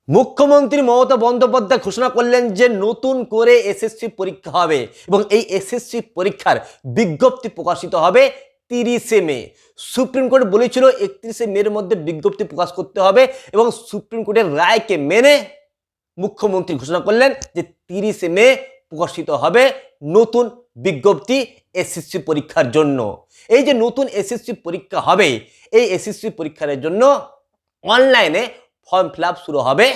মুখ্যমন্ত্রী মমতা বন্দ্যোপাধ্যায় ঘোষণা করলেন যে নতুন করে এসএসসি পরীক্ষা হবে এবং এই এসএসসি পরীক্ষার বিজ্ঞপ্তি প্রকাশিত হবে 30শে মে। সুপ্রিম কোর্ট বলেছিল 31শে মের মধ্যে বিজ্ঞপ্তি প্রকাশ করতে হবে এবং সুপ্রিম কোর্টের রায়কে মেনে মুখ্যমন্ত্রী ঘোষণা করলেন যে 30শে মে প্রকাশিত হবে নতুন বিজ্ঞপ্তি এসএসসি পরীক্ষার জন্য। এই যে নতুন এসএসসি পরীক্ষা হবে, এই এসএসসি পরীক্ষার জন্য অনলাইনে ফর্ম ফিল আপ শুরু হবে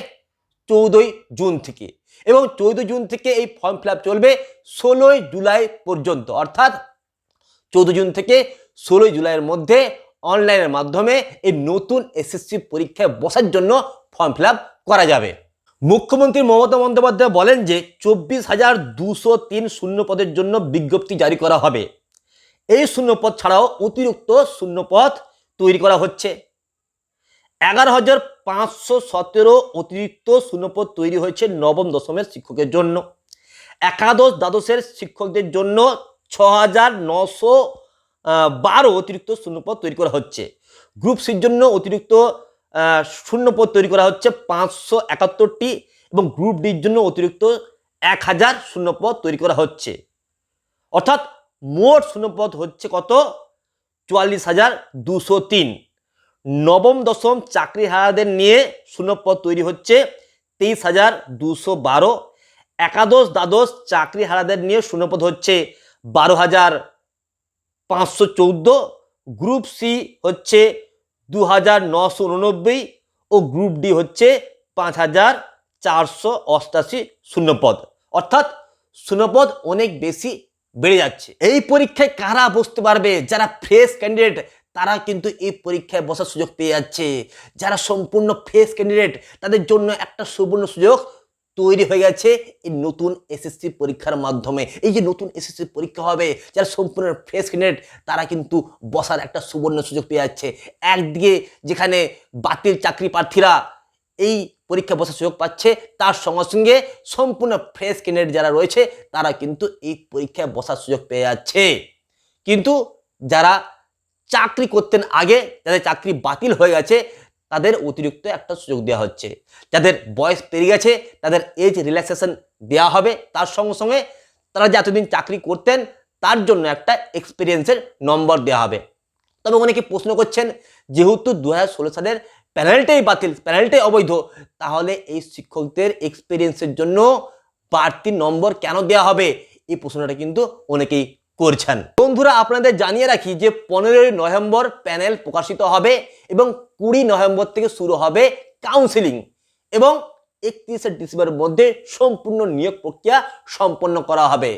14ই জুন থেকে এবং 14 জুন থেকে এই ফর্ম ফিল আপ চলবে 16ই জুলাই পর্যন্ত, অর্থাৎ 14 জুন থেকে 16ই জুলাইয়ের মধ্যে অনলাইনের মাধ্যমে এই নতুন এসএসসি পরীক্ষায় বসার জন্য ফর্ম ফিল আপ করা যাবে। মুখ্যমন্ত্রী মমতা বন্দ্যোপাধ্যায় বলেন যে 24,203 শূন্যপদের জন্য বিজ্ঞপ্তি জারি করা হবে। এই শূন্যপদ ছাড়াও অতিরিক্ত শূন্যপদ তৈরি করা হচ্ছে। 11,517 অতিরিক্ত শূন্যপদ তৈরি হয়েছে নবম দশমের শিক্ষকের জন্য। একাদশ দ্বাদশের শিক্ষকদের জন্য 6,912 অতিরিক্ত শূন্যপদ তৈরি করা হচ্ছে। গ্রুপ সির জন্য অতিরিক্ত শূন্যপদ তৈরি করা হচ্ছে 571টি এবং গ্রুপ ডির জন্য অতিরিক্ত 1000 শূন্যপদ তৈরি করা হচ্ছে। অর্থাৎ মোট শূন্যপদ হচ্ছে কত? 44,203। নবম দশম চাকরিহারাদের নিয়ে শূন্যপদ তৈরি হচ্ছে 23,212। একাদশ দ্বাদশ চাকরিহারাদের নিয়ে শূন্যপদ হচ্ছে 12,514। গ্রুপ সি হচ্ছে 2,989 ও গ্রুপ ডি হচ্ছে 5,488 শূন্যপদ। অর্থাৎ শূন্যপদ অনেক বেশি বেড়ে যাচ্ছে। এই পরীক্ষায় কারা বসতে পারবে? যারা ফ্রেশ ক্যান্ডিডেট তারা কিন্তু এই পরীক্ষায় বসার সুযোগ পেয়ে যাচ্ছে। যারা সম্পূর্ণ ফ্রেশ ক্যান্ডিডেট তাদের জন্য একটা সুবর্ণ সুযোগ তৈরি হয়ে গেছে এই নতুন এসএসসি পরীক্ষার মাধ্যমে। এই যে নতুন এসএসসি পরীক্ষা হবে, যারা সম্পূর্ণ ফ্রেশ ক্যান্ডিডেট তারা কিন্তু বসার একটা সুবর্ণ সুযোগ পেয়ে যাচ্ছে। একদিকে যেখানে বাতিল চাকরি প্রার্থীরা এই পরীক্ষা বসার সুযোগ পাচ্ছে, তার সঙ্গে সঙ্গে সম্পূর্ণ ফ্রেশ ক্যান্ডিডেট যারা রয়েছে তারা কিন্তু এই পরীক্ষায় বসার সুযোগ পেয়ে যাচ্ছে। কিন্তু যারা চাকরি করতেন আগে, যাদের চাকরি বাতিল হয়ে গেছে তাদের অতিরিক্ত একটা সুযোগ দেওয়া হচ্ছে। যাদের বয়স পেরিয়ে গেছে তাদের এজ রিল্যাক্সেশন দেওয়া হবে। তার সঙ্গে সঙ্গে তারা যে এতদিন চাকরি করতেন তার জন্য একটা এক্সপিরিয়েন্সের নম্বর দেওয়া হবে। তবে অনেকে প্রশ্ন করছেন, যেহেতু 2016 সালের প্যানেলটাই বাতিল, প্যানেলটাই অবৈধ, তাহলে এই শিক্ষকদের এক্সপিরিয়েন্সের জন্য বাড়তি নম্বর কেন দেওয়া হবে? এই প্রশ্নটা কিন্তু অনেকেই করছেন। বন্ধুরা, আপনাদের জানিয়ে রাখি যে 15ই নভেম্বর প্যানেল প্রকাশিত হবে এবং 20 নভেম্বর থেকে শুরু হবে কাউন্সিলিং এবং 31শে ডিসেম্বরের মধ্যে সম্পূর্ণ নিয়োগ প্রক্রিয়া সম্পন্ন করা হবে।